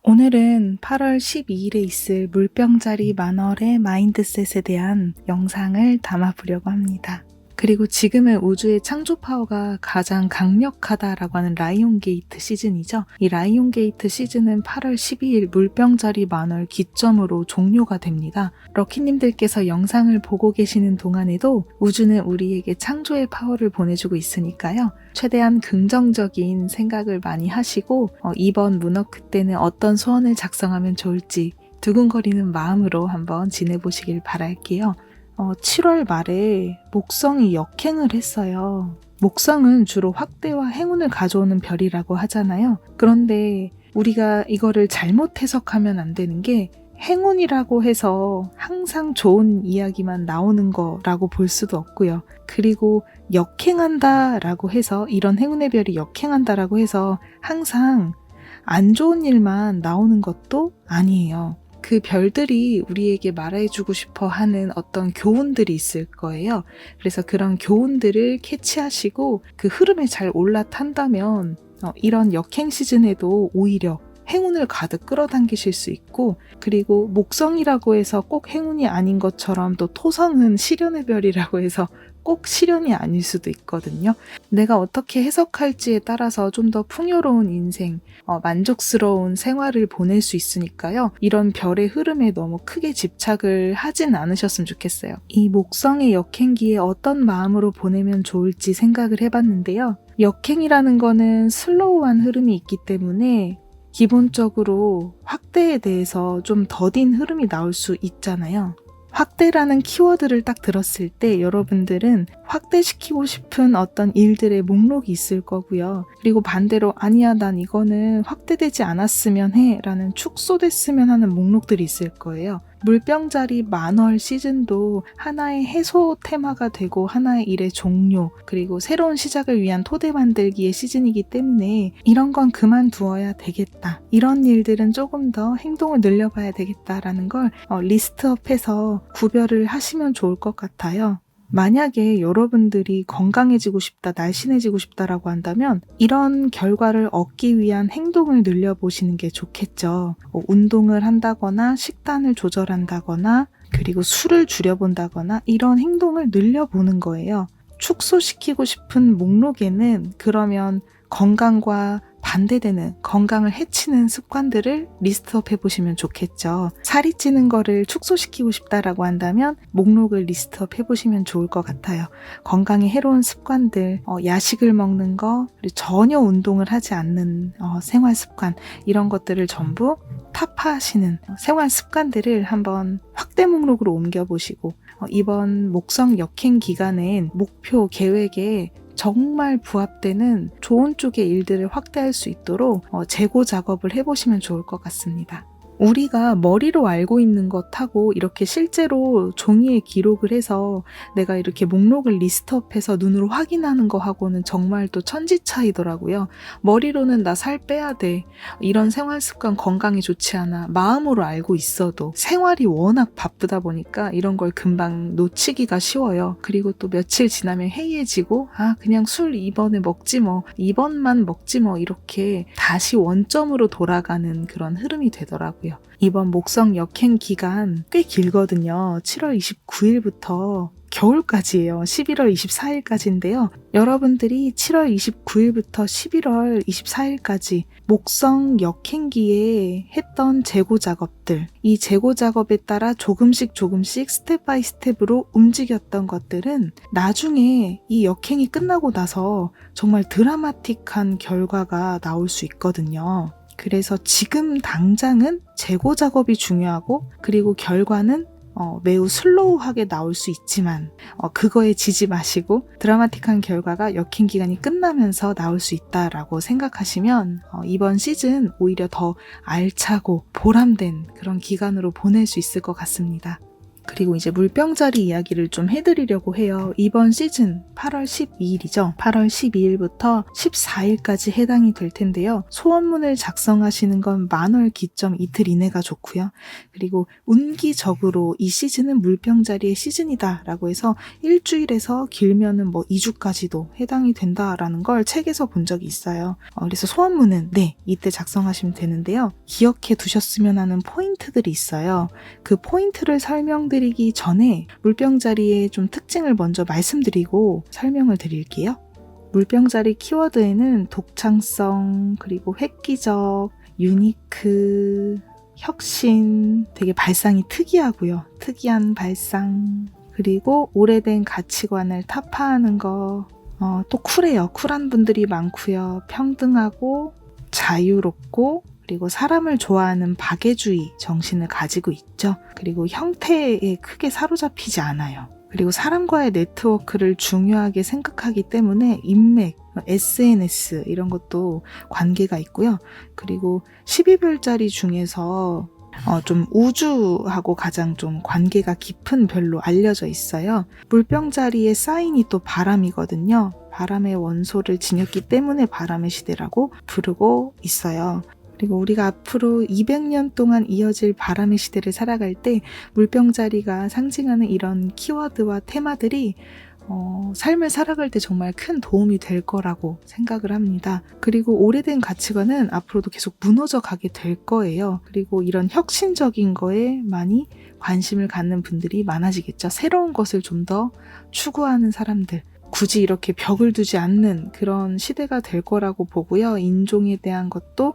오늘은 8월 12일에 있을 물병자리 만월의 마인드셋에 대한 영상을 담아보려고 합니다. 그리고 지금은 우주의 창조 파워가 가장 강력하다라고 하는 라이온 게이트 시즌이죠. 이 라이온 게이트 시즌은 8월 12일 물병자리 만월 기점으로 종료가 됩니다. 럭키님들께서 영상을 보고 계시는 동안에도 우주는 우리에게 창조의 파워를 보내주고 있으니까요. 최대한 긍정적인 생각을 많이 하시고 이번 문워크 때는 어떤 소원을 작성하면 좋을지 두근거리는 마음으로 한번 지내보시길 바랄게요. 7월 말에 목성이 역행을 했어요. 목성은 주로 확대와 행운을 가져오는 별이라고 하잖아요. 그런데 우리가 이거를 잘못 해석하면 안 되는 게 행운이라고 해서 항상 좋은 이야기만 나오는 거라고 볼 수도 없고요. 그리고 역행한다라고 해서 이런 행운의 별이 역행한다라고 해서 항상 안 좋은 일만 나오는 것도 아니에요. 그 별들이 우리에게 말해주고 싶어 하는 어떤 교훈들이 있을 거예요. 그래서 그런 교훈들을 캐치하시고 그 흐름에 잘 올라탄다면 이런 역행 시즌에도 오히려 행운을 가득 끌어당기실 수 있고, 그리고 목성이라고 해서 꼭 행운이 아닌 것처럼 또 토성은 시련의 별이라고 해서 꼭 시련이 아닐 수도 있거든요. 내가 어떻게 해석할지에 따라서 좀 더 풍요로운 인생, 만족스러운 생활을 보낼 수 있으니까요. 이런 별의 흐름에 너무 크게 집착을 하진 않으셨으면 좋겠어요. 이 목성의 역행기에 어떤 마음으로 보내면 좋을지 생각을 해봤는데요. 역행이라는 거는 슬로우한 흐름이 있기 때문에 기본적으로 확대에 대해서 좀 더딘 흐름이 나올 수 있잖아요. 확대라는 키워드를 딱 들었을 때 여러분들은 확대시키고 싶은 어떤 일들의 목록이 있을 거고요. 그리고 반대로 아니야, 난 이거는 확대되지 않았으면 해 라는 축소됐으면 하는 목록들이 있을 거예요. 물병자리 만월 시즌도 하나의 해소 테마가 되고 하나의 일의 종료, 그리고 새로운 시작을 위한 토대 만들기의 시즌이기 때문에 이런 건 그만두어야 되겠다, 이런 일들은 조금 더 행동을 늘려봐야 되겠다라는 걸 리스트업해서 구별을 하시면 좋을 것 같아요. 만약에 여러분들이 건강해지고 싶다, 날씬해지고 싶다라고 한다면 이런 결과를 얻기 위한 행동을 늘려보시는 게 좋겠죠. 운동을 한다거나 식단을 조절한다거나 그리고 술을 줄여본다거나 이런 행동을 늘려보는 거예요. 축소시키고 싶은 목록에는 그러면 건강과 반대되는, 건강을 해치는 습관들을 리스트업 해보시면 좋겠죠. 살이 찌는 거를 축소시키고 싶다라고 한다면 목록을 리스트업 해보시면 좋을 것 같아요. 건강에 해로운 습관들, 야식을 먹는 거, 그리고 전혀 운동을 하지 않는 생활 습관, 이런 것들을 전부 타파하시는 생활 습관들을 한번 확대 목록으로 옮겨보시고 이번 목성 역행 기간엔 목표, 계획에 정말 부합되는 좋은 쪽의 일들을 확대할 수 있도록 재고 작업을 해보시면 좋을 것 같습니다. 우리가 머리로 알고 있는 것하고 이렇게 실제로 종이에 기록을 해서 내가 이렇게 목록을 리스트업해서 눈으로 확인하는 거하고는 정말 또 천지 차이더라고요. 머리로는 나 살 빼야 돼, 이런 생활 습관 건강에 좋지 않아, 마음으로 알고 있어도 생활이 워낙 바쁘다 보니까 이런 걸 금방 놓치기가 쉬워요. 그리고 또 며칠 지나면 해이해지고 그냥 술 이번에 먹지 뭐, 이번만 먹지 뭐, 이렇게 다시 원점으로 돌아가는 그런 흐름이 되더라고요. 이번 목성 역행 기간 꽤 길거든요. 7월 29일부터 겨울까지예요. 11월 24일까지인데요. 여러분들이 7월 29일부터 11월 24일까지 목성 역행기에 했던 재고 작업들, 이 재고 작업에 따라 조금씩 스텝 바이 스텝으로 움직였던 것들은 나중에 이 역행이 끝나고 나서 정말 드라마틱한 결과가 나올 수 있거든요. 그래서 지금 당장은 재고 작업이 중요하고, 그리고 결과는 매우 슬로우하게 나올 수 있지만 그거에 지지 마시고 드라마틱한 결과가 역행 기간이 끝나면서 나올 수 있다라고 생각하시면 이번 시즌 오히려 더 알차고 보람된 그런 기간으로 보낼 수 있을 것 같습니다. 그리고 이제 물병자리 이야기를 좀 해드리려고 해요. 이번 시즌 8월 12일이죠. 8월 12일부터 14일까지 해당이 될 텐데요. 소원문을 작성하시는 건 만월 기점 이틀 이내가 좋고요. 그리고 운기적으로 이 시즌은 물병자리의 시즌이다 라고 해서 일주일에서 길면은 뭐 2주까지도 해당이 된다라는 걸 책에서 본 적이 있어요. 그래서 소원문은 이때 작성하시면 되는데요. 기억해 두셨으면 하는 포인트들이 있어요. 그 포인트를 설명드리기 전에 물병자리의 좀 특징을 먼저 말씀드리고 설명을 드릴게요. 물병자리 키워드에는 독창성, 그리고 획기적, 유니크, 혁신, 되게 발상이 특이하고요. 특이한 발상, 그리고 오래된 가치관을 타파하는 거, 또 쿨해요. 쿨한 분들이 많고요. 평등하고 자유롭고, 그리고 사람을 좋아하는 박애주의 정신을 가지고 있죠. 그리고 형태에 크게 사로잡히지 않아요. 그리고 사람과의 네트워크를 중요하게 생각하기 때문에 인맥, SNS 이런 것도 관계가 있고요. 그리고 12별자리 중에서 좀 우주하고 가장 좀 관계가 깊은 별로 알려져 있어요. 물병자리의 사인이 또 바람이거든요. 바람의 원소를 지녔기 때문에 바람의 시대라고 부르고 있어요. 그리고 우리가 앞으로 200년 동안 이어질 바람의 시대를 살아갈 때 물병자리가 상징하는 이런 키워드와 테마들이 삶을 살아갈 때 정말 큰 도움이 될 거라고 생각을 합니다. 그리고 오래된 가치관은 앞으로도 계속 무너져 가게 될 거예요. 그리고 이런 혁신적인 거에 많이 관심을 갖는 분들이 많아지겠죠. 새로운 것을 좀 더 추구하는 사람들. 굳이 이렇게 벽을 두지 않는 그런 시대가 될 거라고 보고요. 인종에 대한 것도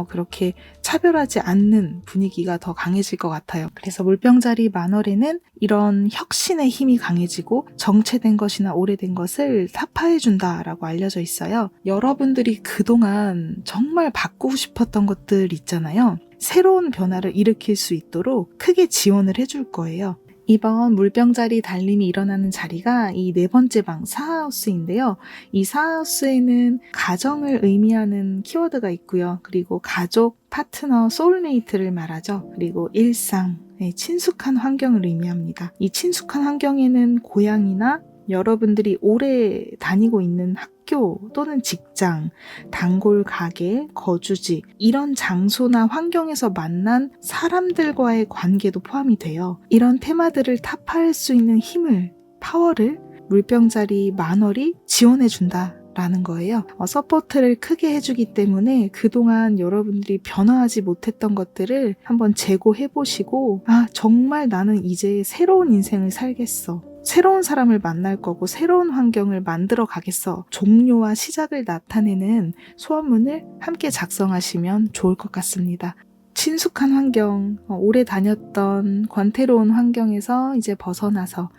그렇게 차별하지 않는 분위기가 더 강해질 것 같아요. 그래서 물병자리 만월에는 이런 혁신의 힘이 강해지고 정체된 것이나 오래된 것을 타파해준다라고 알려져 있어요. 여러분들이 그동안 정말 바꾸고 싶었던 것들 있잖아요. 새로운 변화를 일으킬 수 있도록 크게 지원을 해줄 거예요. 이번 물병자리 달림이 일어나는 자리가 이 4번째 방 사하우스인데요. 이 사하우스에는 가정을 의미하는 키워드가 있고요. 그리고 가족, 파트너, 소울메이트를 말하죠. 그리고 일상, 친숙한 환경을 의미합니다. 이 친숙한 환경에는 고향이나 여러분들이 오래 다니고 있는 학교 또는 직장, 단골 가게, 거주지 이런 장소나 환경에서 만난 사람들과의 관계도 포함이 돼요. 이런 테마들을 타파할 수 있는 힘을, 파워를 물병자리 만월이 지원해준다. 라는 거예요. 서포트를 크게 해주기 때문에 그동안 여러분들이 변화하지 못했던 것들을 한번 재고해보시고 정말 나는 이제 새로운 인생을 살겠어. 새로운 사람을 만날 거고 새로운 환경을 만들어 가겠어. 종료와 시작을 나타내는 소원문을 함께 작성하시면 좋을 것 같습니다. 친숙한 환경, 오래 다녔던 권태로운 환경에서 이제 벗어나서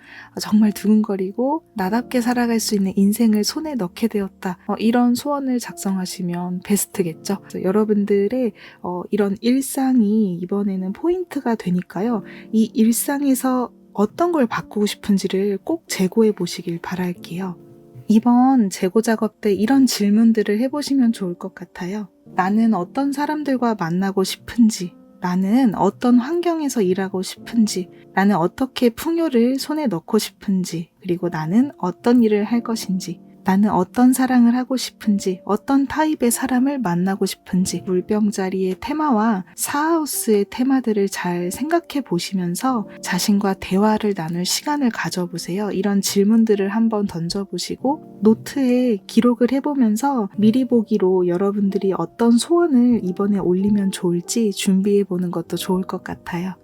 정말 두근거리고 나답게 살아갈 수 있는 인생을 손에 넣게 되었다. 이런 소원을 작성하시면 베스트겠죠. 여러분들의 이런 일상이 이번에는 포인트가 되니까요. 이 일상에서 어떤 걸 바꾸고 싶은지를 꼭 재고해 보시길 바랄게요. 이번 재고 작업 때 이런 질문들을 해보시면 좋을 것 같아요. 나는 어떤 사람들과 만나고 싶은지, 나는 어떤 환경에서 일하고 싶은지, 나는 어떻게 풍요를 손에 넣고 싶은지, 그리고 나는 어떤 일을 할 것인지, 나는 어떤 사랑을 하고 싶은지, 어떤 타입의 사람을 만나고 싶은지, 물병자리의 테마와 사하우스의 테마들을 잘 생각해 보시면서 자신과 대화를 나눌 시간을 가져보세요. 이런 질문들을 한번 던져보시고 노트에 기록을 해보면서 미리 보기로 여러분들이 어떤 소원을 이번에 올리면 좋을지 준비해보는 것도 좋을 것 같아요.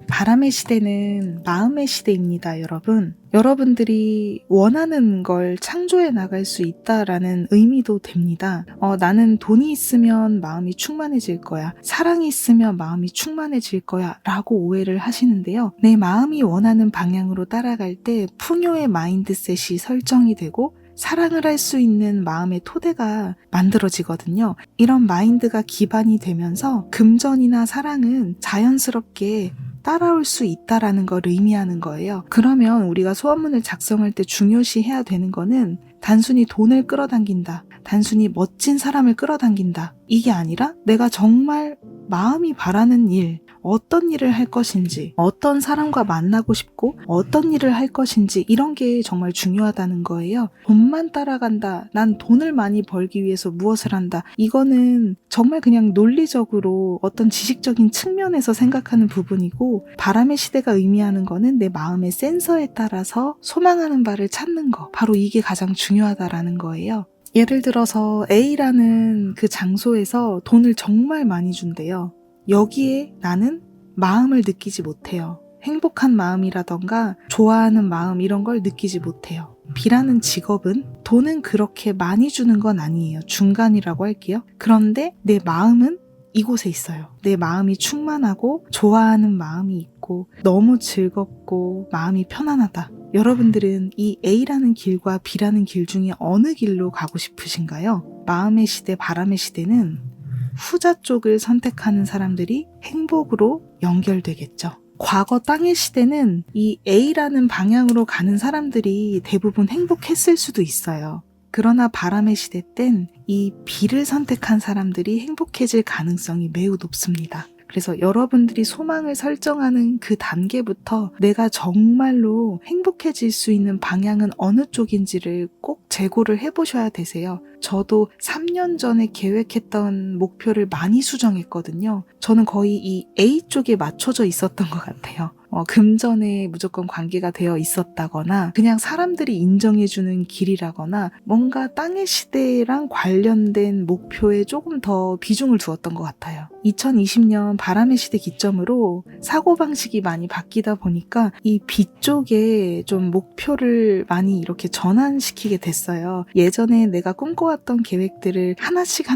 바람의 시대는 마음의 시대입니다, 여러분. 여러분들이 원하는 걸 창조해 나갈 수 있다라는 의미도 됩니다. 나는 돈이 있으면 마음이 충만해질 거야. 사랑이 있으면 마음이 충만해질 거야. 라고 오해를 하시는데요. 내 마음이 원하는 방향으로 따라갈 때 풍요의 마인드셋이 설정이 되고 사랑을 할 수 있는 마음의 토대가 만들어지거든요. 이런 마인드가 기반이 되면서 금전이나 사랑은 자연스럽게 따라올 수 있다라는 걸 의미하는 거예요. 그러면 우리가 소원문을 작성할 때 중요시해야 되는 거는 단순히 돈을 끌어당긴다, 단순히 멋진 사람을 끌어당긴다, 이게 아니라 내가 정말 마음이 바라는 일, 어떤 일을 할 것인지, 어떤 사람과 만나고 싶고 어떤 일을 할 것인지 이런 게 정말 중요하다는 거예요. 돈만 따라간다, 난 돈을 많이 벌기 위해서 무엇을 한다, 이거는 정말 그냥 논리적으로 어떤 지식적인 측면에서 생각하는 부분이고, 바람의 시대가 의미하는 거는 내 마음의 센서에 따라서 소망하는 바를 찾는 거, 바로 이게 가장 중요하다라는 거예요. 예를 들어서 A라는 그 장소에서 돈을 정말 많이 준대요. 여기에 나는 마음을 느끼지 못해요. 행복한 마음이라던가 좋아하는 마음 이런 걸 느끼지 못해요. B라는 직업은 돈은 그렇게 많이 주는 건 아니에요. 중간이라고 할게요. 그런데 내 마음은 이곳에 있어요. 내 마음이 충만하고 좋아하는 마음이 있고 너무 즐겁고 마음이 편안하다. 여러분들은 이 A라는 길과 B라는 길 중에 어느 길로 가고 싶으신가요? 마음의 시대, 바람의 시대는 후자 쪽을 선택하는 사람들이 행복으로 연결되겠죠. 과거 땅의 시대는 이 A라는 방향으로 가는 사람들이 대부분 행복했을 수도 있어요. 그러나 바람의 시대 땐 이 B를 선택한 사람들이 행복해질 가능성이 매우 높습니다. 그래서 여러분들이 소망을 설정하는 그 단계부터 내가 정말로 행복해질 수 있는 방향은 어느 쪽인지를 꼭 재고를 해보셔야 되세요. 저도 3년 전에 계획했던 목표를 많이 수정했거든요. 저는 거의 이 A 쪽에 맞춰져 있었던 것 같아요. 금전에 무조건 관계가 되어 있었다거나 그냥 사람들이 인정해주는 길이라거나 뭔가 땅의 시대랑 관련된 목표에 조금 더 비중을 두었던 것 같아요. 2020년 바람의 시대 기점으로 사고방식이 많이 바뀌다 보니까 이 B 쪽에 좀 목표를 많이 이렇게 전환시키게 됐어요. 예전에 내가 꿈꿔왔던 계획들을 하나씩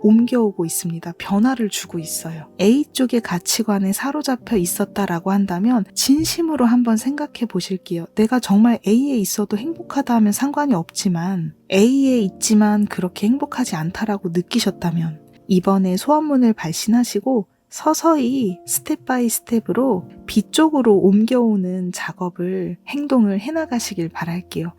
옮겨오고 있습니다. 변화를 주고 있어요. A 쪽의 가치관에 사로잡혀 있었다라고 한다면 진심으로 한번 생각해 보실게요. 내가 정말 A에 있어도 행복하다 하면 상관이 없지만 A에 있지만 그렇게 행복하지 않다라고 느끼셨다면 이번에 소원문을 발신하시고 서서히 스텝 바이 스텝으로 B 쪽으로 옮겨오는 작업을, 행동을 해나가시길 바랄게요.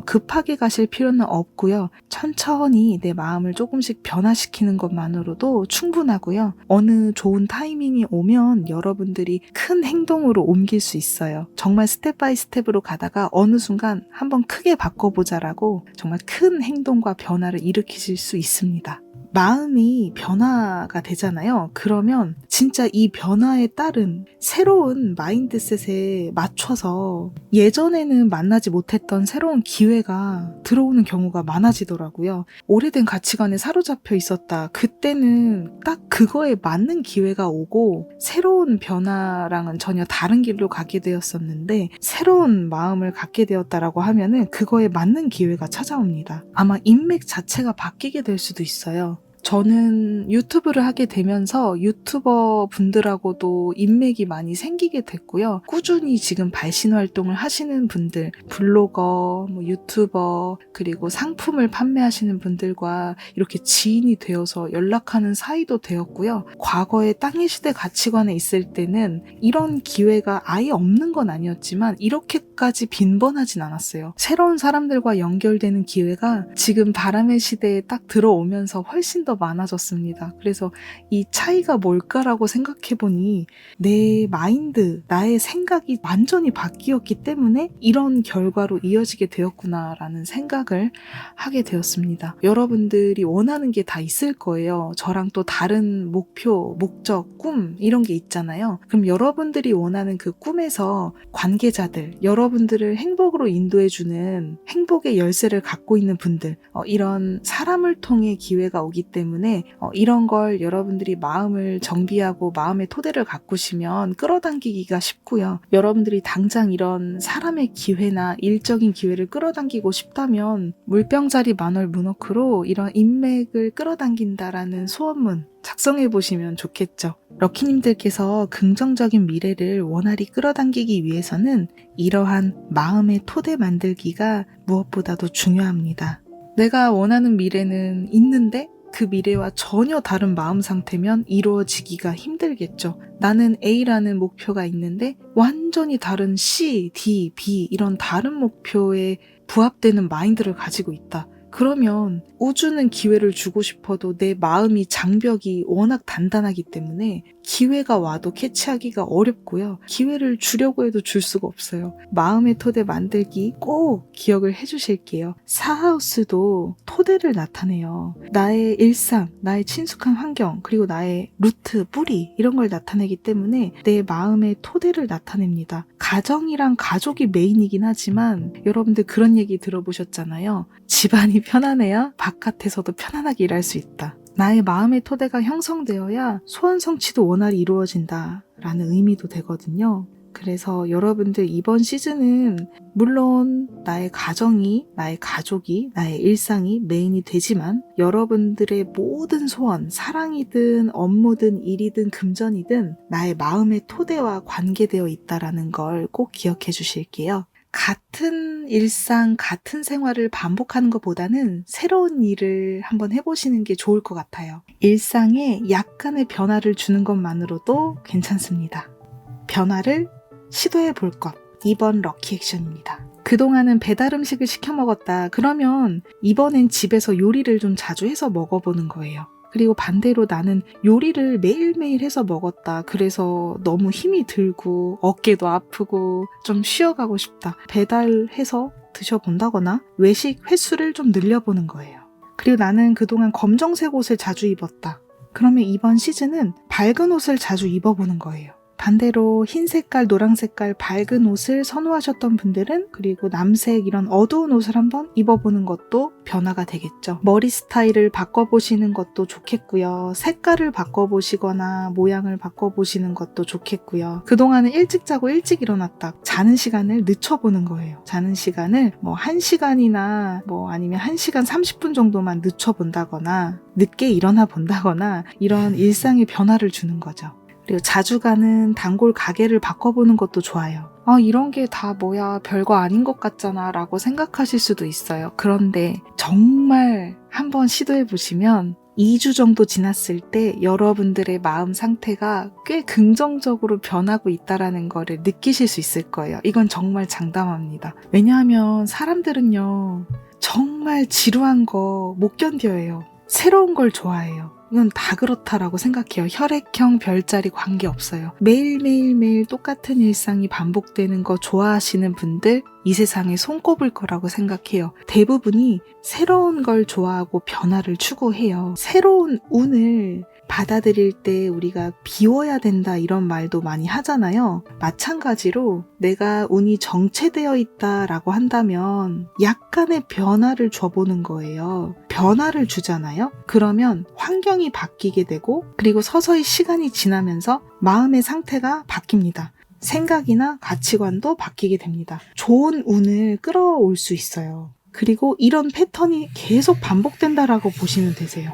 급하게 가실 필요는 없고요. 천천히 내 마음을 조금씩 변화시키는 것만으로도 충분하고요. 어느 좋은 타이밍이 오면 여러분들이 큰 행동으로 옮길 수 있어요. 정말 스텝 바이 스텝으로 가다가 어느 순간 한번 크게 바꿔보자라고 정말 큰 행동과 변화를 일으키실 수 있습니다. 마음이 변화가 되잖아요. 그러면 진짜 이 변화에 따른 새로운 마인드셋에 맞춰서 예전에는 만나지 못했던 새로운 기회가 들어오는 경우가 많아지더라고요. 오래된 가치관에 사로잡혀 있었다. 그때는 딱 그거에 맞는 기회가 오고 새로운 변화랑은 전혀 다른 길로 가게 되었었는데 새로운 마음을 갖게 되었다라고 하면은 그거에 맞는 기회가 찾아옵니다. 아마 인맥 자체가 바뀌게 될 수도 있어요. 저는 유튜브를 하게 되면서 유튜버 분들하고도 인맥이 많이 생기게 됐고요. 꾸준히 지금 발신 활동을 하시는 분들, 블로거, 유튜버, 그리고 상품을 판매하시는 분들과 이렇게 지인이 되어서 연락하는 사이도 되었고요. 과거에 땅의 시대 가치관에 있을 때는 이런 기회가 아예 없는 건 아니었지만 이렇게까지 빈번하진 않았어요. 새로운 사람들과 연결되는 기회가 지금 바람의 시대에 딱 들어오면서 훨씬 더 많아졌습니다. 그래서 이 차이가 뭘까라고 생각해보니 내 마인드, 나의 생각이 완전히 바뀌었기 때문에 이런 결과로 이어지게 되었구나라는 생각을 하게 되었습니다. 여러분들이 원하는 게 다 있을 거예요. 저랑 또 다른 목표, 목적, 꿈 이런 게 있잖아요. 그럼 여러분들이 원하는 그 꿈에서 관계자들, 여러분들을 행복으로 인도해주는 행복의 열쇠를 갖고 있는 분들, 이런 사람을 통해 기회가 오기 때문에 이런 걸 여러분들이 마음을 정비하고 마음의 토대를 가꾸시면 끌어당기기가 쉽고요. 여러분들이 당장 이런 사람의 기회나 일적인 기회를 끌어당기고 싶다면 물병자리 만월 문워크로 이런 인맥을 끌어당긴다라는 소원문 작성해보시면 좋겠죠. 럭키님들께서 긍정적인 미래를 원활히 끌어당기기 위해서는 이러한 마음의 토대 만들기가 무엇보다도 중요합니다. 내가 원하는 미래는 있는데 그 미래와 전혀 다른 마음 상태면 이루어지기가 힘들겠죠. 나는 A라는 목표가 있는데 완전히 다른 C, D, B 이런 다른 목표에 부합되는 마인드를 가지고 있다. 그러면 우주는 기회를 주고 싶어도 내 마음이 장벽이 워낙 단단하기 때문에 기회가 와도 캐치하기가 어렵고요. 기회를 주려고 해도 줄 수가 없어요. 마음의 토대 만들기 꼭 기억을 해주실게요. 사하우스도 토대를 나타내요. 나의 일상, 나의 친숙한 환경, 그리고 나의 루트, 뿌리 이런 걸 나타내기 때문에 내 마음의 토대를 나타냅니다. 가정이랑 가족이 메인이긴 하지만 여러분들 그런 얘기 들어보셨잖아요. 집안이 편안해야 바깥에서도 편안하게 일할 수 있다. 나의 마음의 토대가 형성되어야 소원 성취도 원활히 이루어진다 라는 의미도 되거든요. 그래서 여러분들 이번 시즌은 물론 나의 가정이, 나의 가족이, 나의 일상이 메인이 되지만 여러분들의 모든 소원, 사랑이든 업무든 일이든 금전이든 나의 마음의 토대와 관계되어 있다는 걸 꼭 기억해 주실게요. 같은 일상, 같은 생활을 반복하는 것보다는 새로운 일을 한번 해보시는 게 좋을 것 같아요. 일상에 약간의 변화를 주는 것만으로도 괜찮습니다. 변화를 시도해 볼 것. 이번 럭키 액션입니다. 그동안은 배달 음식을 시켜 먹었다. 그러면 이번엔 집에서 요리를 좀 자주 해서 먹어보는 거예요. 그리고 반대로 나는 요리를 매일매일 해서 먹었다. 그래서 너무 힘이 들고 어깨도 아프고 좀 쉬어가고 싶다. 배달해서 드셔본다거나 외식 횟수를 좀 늘려보는 거예요. 그리고 나는 그동안 검정색 옷을 자주 입었다. 그러면 이번 시즌은 밝은 옷을 자주 입어보는 거예요. 반대로 흰 색깔, 노랑 색깔 밝은 옷을 선호하셨던 분들은 그리고 남색 이런 어두운 옷을 한번 입어보는 것도 변화가 되겠죠. 머리 스타일을 바꿔보시는 것도 좋겠고요. 색깔을 바꿔보시거나 모양을 바꿔보시는 것도 좋겠고요. 그동안은 일찍 자고 일찍 일어났다. 자는 시간을 늦춰보는 거예요. 자는 시간을 1시간이나 아니면 1시간 30분 정도만 늦춰본다거나 늦게 일어나 본다거나 이런 일상의 변화를 주는 거죠. 그리고 자주 가는 단골 가게를 바꿔보는 것도 좋아요. 이런 게 다 뭐야 별거 아닌 것 같잖아 라고 생각하실 수도 있어요. 그런데 정말 한번 시도해보시면 2주 정도 지났을 때 여러분들의 마음 상태가 꽤 긍정적으로 변하고 있다는 거를 느끼실 수 있을 거예요. 이건 정말 장담합니다. 왜냐하면 사람들은요 정말 지루한 거 못 견뎌해요. 새로운 걸 좋아해요. 이건 다 그렇다라고 생각해요. 혈액형, 별자리 관계없어요. 매일매일 똑같은 일상이 반복되는 거 좋아하시는 분들 이 세상에 손꼽을 거라고 생각해요. 대부분이 새로운 걸 좋아하고 변화를 추구해요. 새로운 운을 받아들일 때 우리가 비워야 된다 이런 말도 많이 하잖아요. 마찬가지로 내가 운이 정체되어 있다라고 한다면 약간의 변화를 줘보는 거예요. 변화를 주잖아요. 그러면 환경이 바뀌게 되고 그리고 서서히 시간이 지나면서 마음의 상태가 바뀝니다. 생각이나 가치관도 바뀌게 됩니다. 좋은 운을 끌어올 수 있어요. 그리고 이런 패턴이 계속 반복된다라고 보시면 되세요.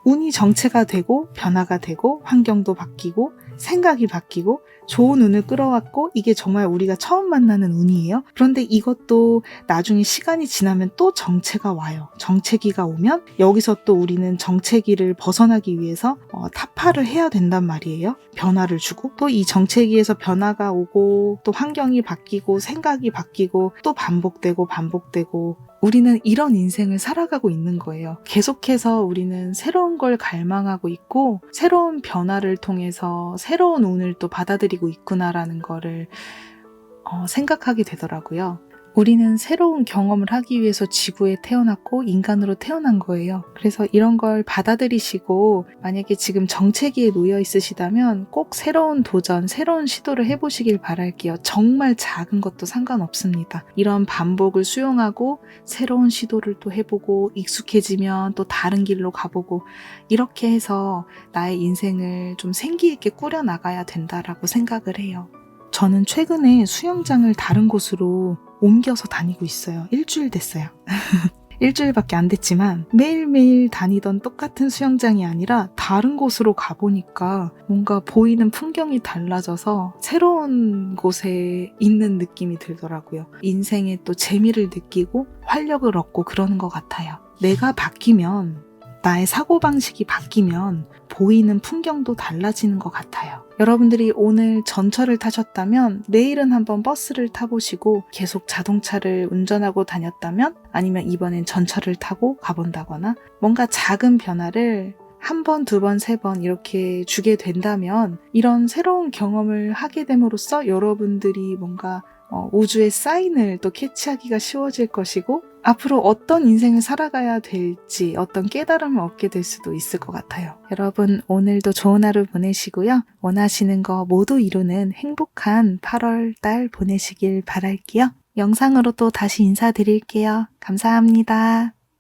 운이 정체가 되고 변화가 되고 환경도 바뀌고 생각이 바뀌고 좋은 운을 끌어왔고 이게 정말 우리가 처음 만나는 운이에요. 그런데 이것도 나중에 시간이 지나면 또 정체가 와요. 정체기가 오면 여기서 또 우리는 정체기를 벗어나기 위해서 타파를 해야 된단 말이에요. 변화를 주고 또 이 정체기에서 변화가 오고 또 환경이 바뀌고 생각이 바뀌고 또 반복되고 우리는 이런 인생을 살아가고 있는 거예요. 계속해서 우리는 새로운 걸 갈망하고 있고 새로운 변화를 통해서 새로운 운을 또 받아들이고 있구나라는 거를 생각하게 되더라고요. 우리는 새로운 경험을 하기 위해서 지구에 태어났고 인간으로 태어난 거예요. 그래서 이런 걸 받아들이시고 만약에 지금 정체기에 놓여 있으시다면 꼭 새로운 도전, 새로운 시도를 해보시길 바랄게요. 정말 작은 것도 상관없습니다. 이런 반복을 수용하고 새로운 시도를 또 해보고 익숙해지면 또 다른 길로 가보고 이렇게 해서 나의 인생을 좀 생기 있게 꾸려나가야 된다라고 생각을 해요. 저는 최근에 수영장을 다른 곳으로 옮겨서 다니고 있어요. 일주일 됐어요. 일주일밖에 안 됐지만 매일매일 다니던 똑같은 수영장이 아니라 다른 곳으로 가보니까 뭔가 보이는 풍경이 달라져서 새로운 곳에 있는 느낌이 들더라고요. 인생에 또 재미를 느끼고 활력을 얻고 그러는 것 같아요. 내가 바뀌면 나의 사고방식이 바뀌면 보이는 풍경도 달라지는 것 같아요. 여러분들이 오늘 전철을 타셨다면 내일은 한번 버스를 타보시고 계속 자동차를 운전하고 다녔다면 아니면 이번엔 전철을 타고 가본다거나 뭔가 작은 변화를 한 번, 두 번, 세 번 이렇게 주게 된다면 이런 새로운 경험을 하게 됨으로써 여러분들이 뭔가 우주의 사인을 또 캐치하기가 쉬워질 것이고 앞으로 어떤 인생을 살아가야 될지 어떤 깨달음을 얻게 될 수도 있을 것 같아요. 여러분 오늘도 좋은 하루 보내시고요. 원하시는 거 모두 이루는 행복한 8월 달 보내시길 바랄게요. 영상으로 또 다시 인사드릴게요. 감사합니다.